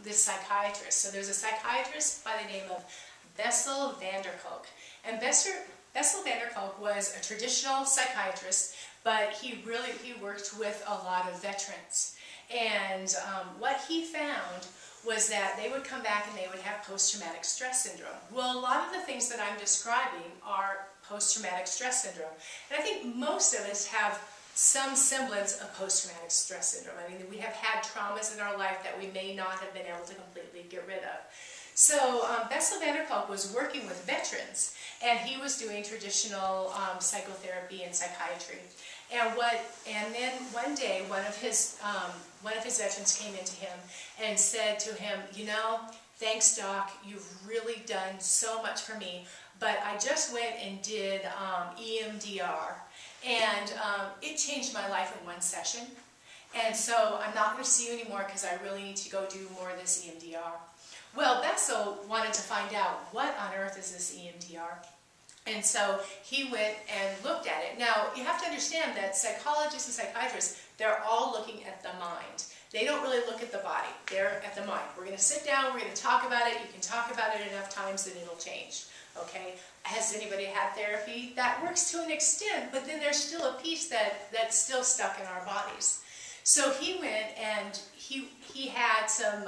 this psychiatrist. So there's a psychiatrist by the name of Bessel van der Kolk. And Bessel van der Kolk was a traditional psychiatrist, but he worked with a lot of veterans. And what he found was that they would come back and they would have post-traumatic stress syndrome. Well, a lot of the things that I'm describing are post-traumatic stress syndrome. And I think most of us have some semblance of post-traumatic stress syndrome. I mean, we have had traumas in our life that we may not have been able to completely get rid of. So Bessel van der Kolk was working with veterans, and he was doing traditional psychotherapy and psychiatry. And then one day, one of his veterans came into him and said to him, "You know, thanks, Doc. You've really done so much for me. But I just went and did EMDR, and it changed my life in one session. And so I'm not going to see you anymore because I really need to go do more of this EMDR." Well, Bessel wanted to find out, what on earth is this EMDR? And so he went and looked at it. Now, you have to understand that psychologists and psychiatrists, they're all looking at the mind. They don't really look at the body. They're at the mind. We're going to sit down, we're going to talk about it. You can talk about it enough times and it'll change. Okay? Has anybody had therapy? That works to an extent, but then there's still a piece that's still stuck in our bodies. So he went and he had some,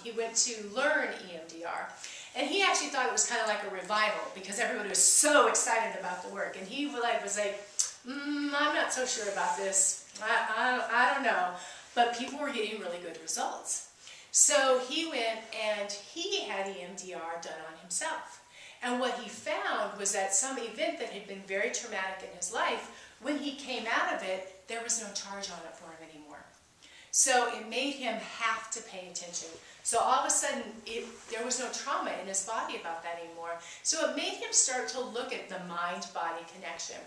he went to learn EMDR. And he actually thought it was kind of like a revival because everybody was so excited about the work. And he was like, I'm not so sure about this. I don't know. But people were getting really good results. So he went and he had EMDR done on himself. And what he found was that some event that had been very traumatic in his life, when he came out of it, there was no charge on it for him anymore. So it made him have to pay attention. So all of a sudden, there was no trauma in his body about that anymore. So it made him start to look at the mind-body connection.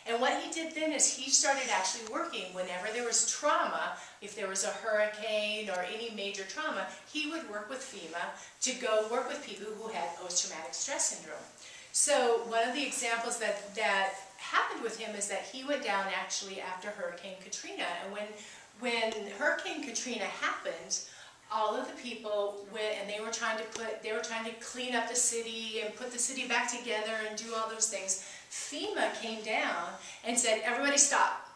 And what he did then is he started actually working whenever there was trauma, if there was a hurricane or any major trauma, he would work with FEMA to go work with people who had post-traumatic stress syndrome. So one of the examples that happened with him is that he went down actually after Hurricane Katrina. And when Hurricane Katrina happened, all of the people went and they were trying to clean up the city and put the city back together and do all those things. FEMA came down and said, "Everybody stop.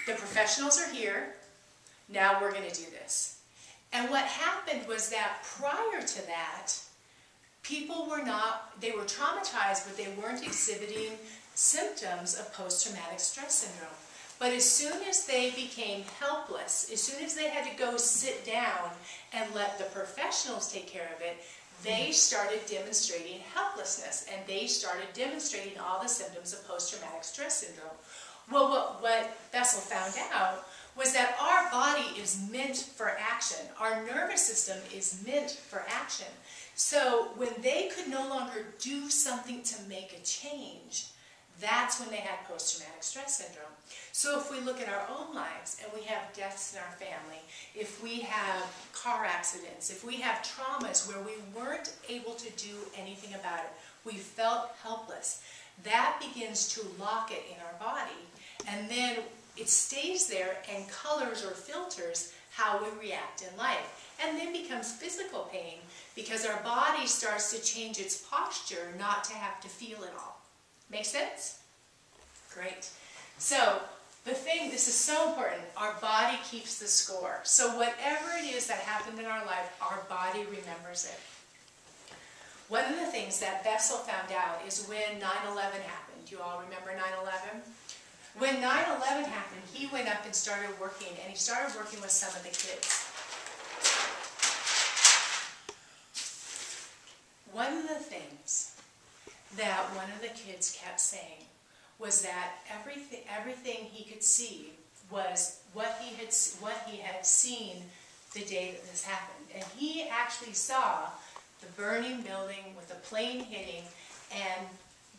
The professionals are here. Now we're going to do this." And what happened was that prior to that, people were they were traumatized, but they weren't exhibiting symptoms of post-traumatic stress syndrome. But as soon as they became helpless, as soon as they had to go sit down and let the professionals take care of it, they started demonstrating helplessness, and they started demonstrating all the symptoms of post-traumatic stress syndrome. Well, what Bessel found out was that our body is meant for action. Our nervous system is meant for action. So when they could no longer do something to make a change, that's when they had post-traumatic stress syndrome. So if we look at our own lives and we have deaths in our family, if we have car accidents, if we have traumas where we weren't able to do anything about it, we felt helpless, that begins to lock it in our body. And then it stays there and colors or filters how we react in life. And then becomes physical pain because our body starts to change its posture not to have to feel it all. Make sense? Great. So, this is so important, our body keeps the score. So whatever it is that happened in our life, our body remembers it. One of the things that Bessel found out is when 9/11 happened. You all remember 9/11? When 9/11 happened, he went up and started working, and he started working with some of the kids. One of the things that one of the kids kept saying was that everything he could see was what he had seen the day that this happened. And he actually saw the burning building with the plane hitting and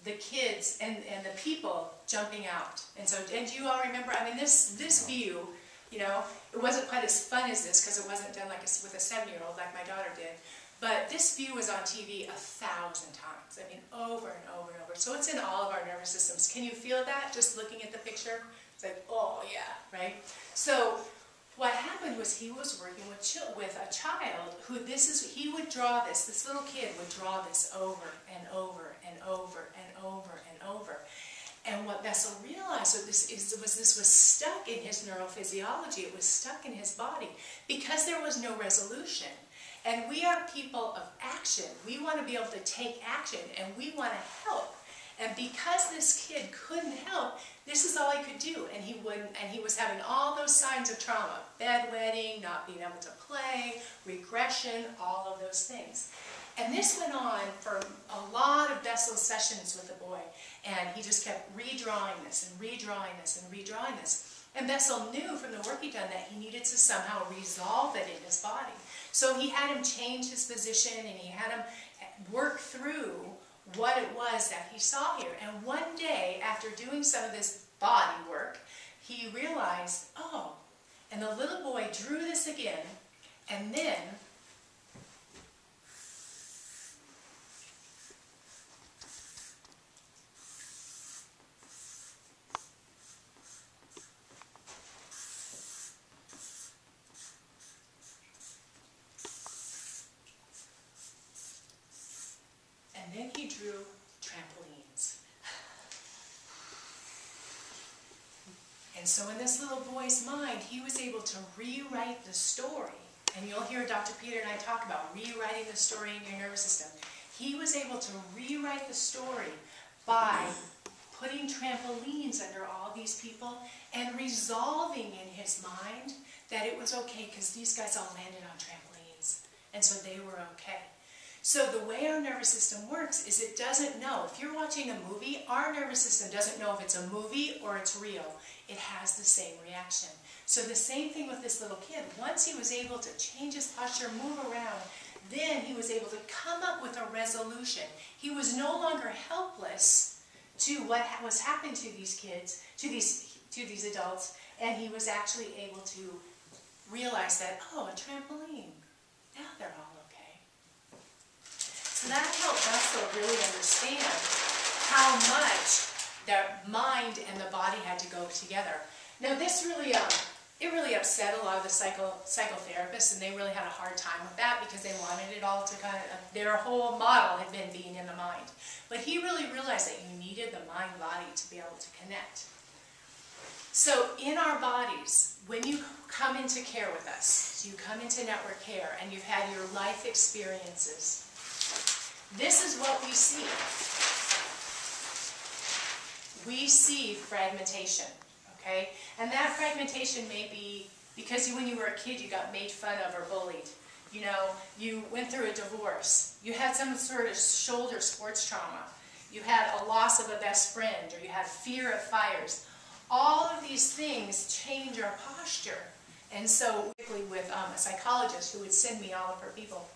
the kids and the people jumping out. And so, and you all remember, I mean, this view, you know, it wasn't quite as fun as this because it wasn't done like with a 7-year-old like my daughter did. But this view was on TV 1,000 times. I mean, over and over and over. So it's in all of our nervous systems. Can you feel that just looking at the picture? It's like, oh yeah, right? So what happened happened was he was working with a child who he would draw this little kid would draw this over and over and over and over and over. And what Bessel realized was this was stuck in his neurophysiology. It was stuck in his body because there was no resolution. And we are people of action. We want to be able to take action, and we want to help. And because this kid couldn't help, this is all he could do, and he wouldn't. And he was having all those signs of trauma: bedwetting, not being able to play, regression, all of those things. And this went on for a lot of Bessel's sessions with the boy, and he just kept redrawing this and redrawing this and redrawing this. And Bessel knew from the work he'd done that he needed to somehow resolve it in his body. So he had him change his position, and he had him work through what it was that he saw here. And one day, after doing some of this body work, he realized, oh, and the little boy drew this again, and then he drew trampolines. And so in this little boy's mind, he was able to rewrite the story. And you'll hear Dr. Peter and I talk about rewriting the story in your nervous system. He was able to rewrite the story by putting trampolines under all these people and resolving in his mind that it was okay because these guys all landed on trampolines. And so they were okay. So the way our nervous system works is it doesn't know. If you're watching a movie, our nervous system doesn't know if it's a movie or it's real. It has the same reaction. So the same thing with this little kid. Once he was able to change his posture, move around, then he was able to come up with a resolution. He was no longer helpless to what was happening to these kids, to these adults, and he was actually able to realize that, oh, a trampoline. Now they're all okay. So that helped Bessel really understand how much the mind and the body had to go together. Now this really, it really upset a lot of the psychotherapists, and they really had a hard time with that because they wanted it all to kind of, their whole model had been being in the mind. But he really realized that you needed the mind-body to be able to connect. So in our bodies, when you come into care with us, so you come into network care and you've had your life experiences, this is what we see. We see fragmentation, okay? And that fragmentation may be because when you were a kid you got made fun of or bullied. You know, you went through a divorce. You had some sort of shoulder sports trauma. You had a loss of a best friend, or you had fear of fires. All of these things change our posture. And so, with a psychologist who would send me all of her people.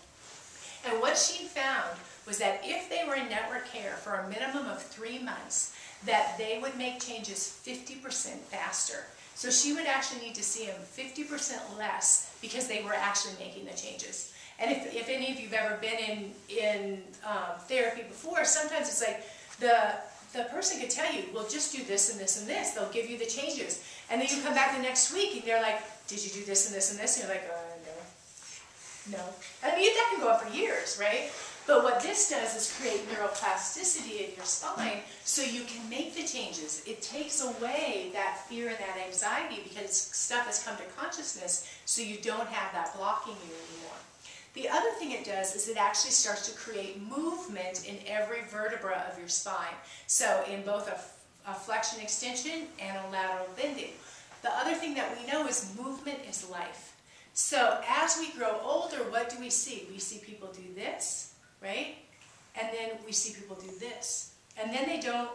And what she found was that if they were in network care for a minimum of 3 months, that they would make changes 50% faster. So she would actually need to see them 50% less because they were actually making the changes. And if any of you have ever been in therapy before, sometimes it's like the person could tell you, well, just do this and this and this. They'll give you the changes. And then you come back the next week and they're like, did you do this and this and this? And you're like, no. I mean, that can go on for years, right? But what this does is create neuroplasticity in your spine so you can make the changes. It takes away that fear and that anxiety because stuff has come to consciousness so you don't have that blocking you anymore. The other thing it does is it actually starts to create movement in every vertebra of your spine. So in both a flexion extension and a lateral bending. The other thing that we know is movement is life. So as we grow older, what do we see? We see people do this, right? And then we see people do this. And then they don't,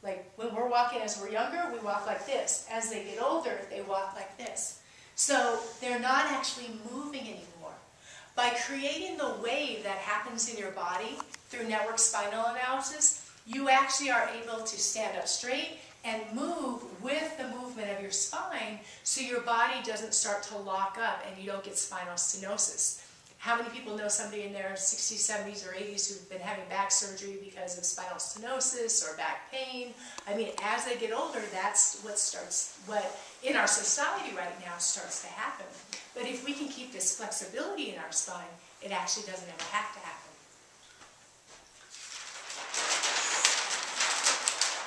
like when we're walking as we're younger, we walk like this. As they get older, they walk like this. So they're not actually moving anymore. By creating the wave that happens in your body through network spinal analysis, you actually are able to stand up straight and move with the movement of your spine so your body doesn't start to lock up and you don't get spinal stenosis. How many people know somebody in their 60s, 70s, or 80s who've been having back surgery because of spinal stenosis or back pain? I mean, as they get older, that's what in our society right now starts to happen. But if we can keep this flexibility in our spine, it actually doesn't ever have to happen.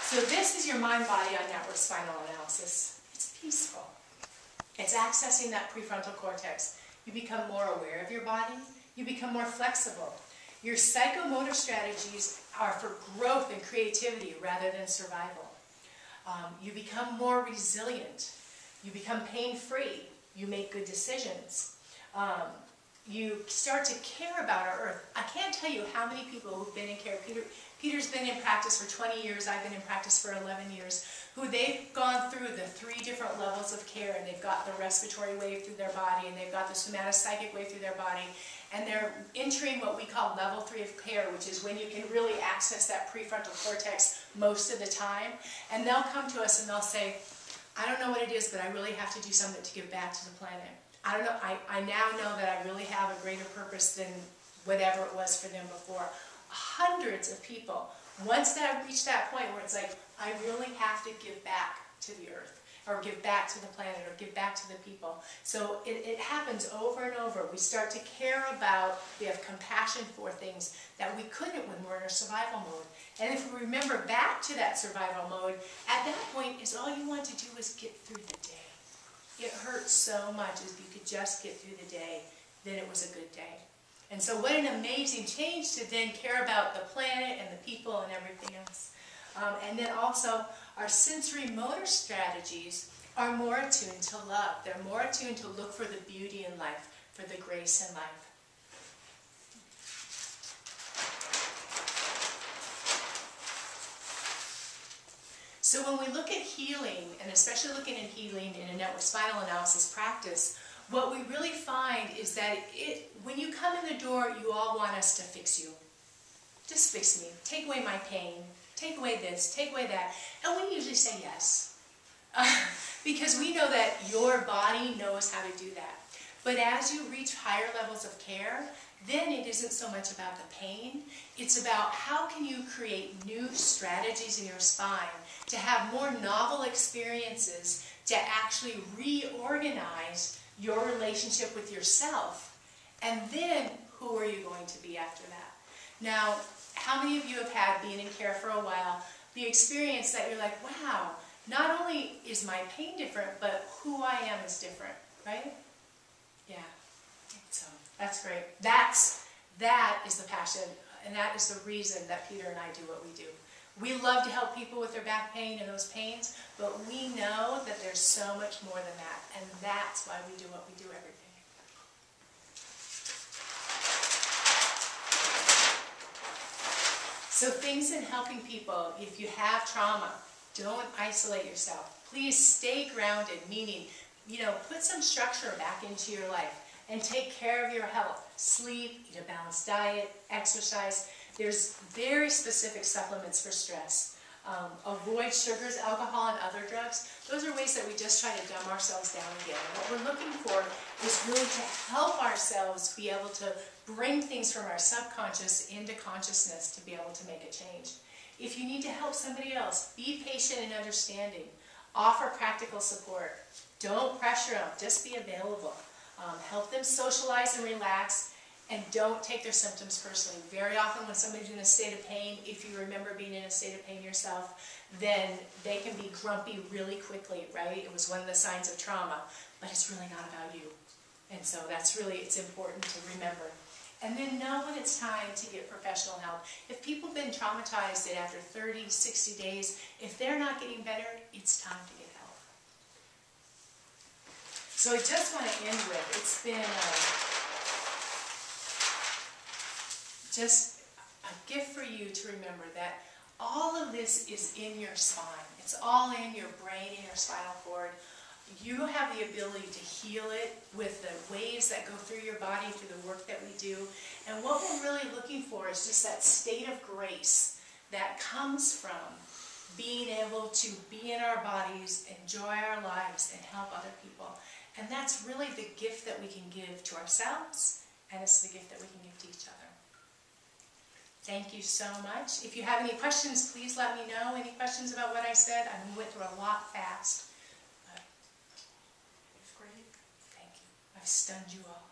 So this is your mind-body on network spinal analysis. It's peaceful. It's accessing that prefrontal cortex. You become more aware of your body. You become more flexible. Your psychomotor strategies are for growth and creativity rather than survival. You become more resilient. You become pain-free. You make good decisions. You start to care about our earth. I can't tell you how many people who've been in care. Peter's been in practice for 20 years. I've been in practice for 11 years. Who they've gone through the 3 different levels of care, and they've got the respiratory wave through their body, and they've got the somatopsychic wave through their body, and they're entering what we call level 3 of care, which is when you can really access that prefrontal cortex most of the time. And they'll come to us and they'll say, I don't know what it is, but I really have to do something to give back to the planet. I don't know, I now know that I really have a greater purpose than whatever it was for them before. Hundreds of people, once they reach that point where it's like, I really have to give back to the earth, or give back to the planet, or give back to the people. So it happens over and over. We start to care about, we have compassion for things that we couldn't when we're in our survival mode. And if we remember back to that survival mode, at that point is all you want to do is get through the day. It hurts so much. If you could just get through the day, then it was a good day. And so what an amazing change to then care about the planet and the people and everything else. And then also our sensory motor strategies are more attuned to love. They're more attuned to look for the beauty in life, for the grace in life. So when we look at healing, and especially looking at healing in a network spinal analysis practice, what we really find is that when you come in the door, you all want us to fix you. Just fix me. Take away my pain. Take away this. Take away that. And we usually say yes. Because we know that your body knows how to do that. But as you reach higher levels of care, then it isn't so much about the pain. It's about how can you create new strategies in your spine to have more novel experiences to actually reorganize your relationship with yourself. And then who are you going to be after that? Now, how many of you have had, being in care for a while, the experience that you're like, wow, not only is my pain different, but who I am is different, right? Yeah. So that's great. That is the passion, and that is the reason that Peter and I do what we do. We love to help people with their back pain and those pains, but we know that there's so much more than that, and that's why we do what we do every day. So things in helping people, if you have trauma, don't isolate yourself. Please stay grounded, meaning, put some structure back into your life and take care of your health. Sleep, eat a balanced diet, exercise. There's very specific supplements for stress. Avoid sugars, alcohol, and other drugs. Those are ways that we just try to dumb ourselves down again. And what we're looking for is really to help ourselves be able to bring things from our subconscious into consciousness to be able to make a change. If you need to help somebody else, be patient and understanding. Offer practical support. Don't pressure them. Just be available. Help them socialize and relax. And don't take their symptoms personally. Very often when somebody's in a state of pain, if you remember being in a state of pain yourself, then they can be grumpy really quickly, right? It was one of the signs of trauma, but it's really not about you. And so it's important to remember. And then know when it's time to get professional help. If people have been traumatized and after 30, 60 days, if they're not getting better, it's time to get help. So I just want to end with, it's been just a gift for you to remember that all of this is in your spine. It's all in your brain, in your spinal cord. You have the ability to heal it with the waves that go through your body, through the work that we do. And what we're really looking for is just that state of grace that comes from being able to be in our bodies, enjoy our lives, and help other people. And that's really the gift that we can give to ourselves and it's the gift that we can give to each other. Thank you so much. If you have any questions, please let me know. Any questions about what I said? I went through a lot fast. But It's great. thank you. I've stunned you all.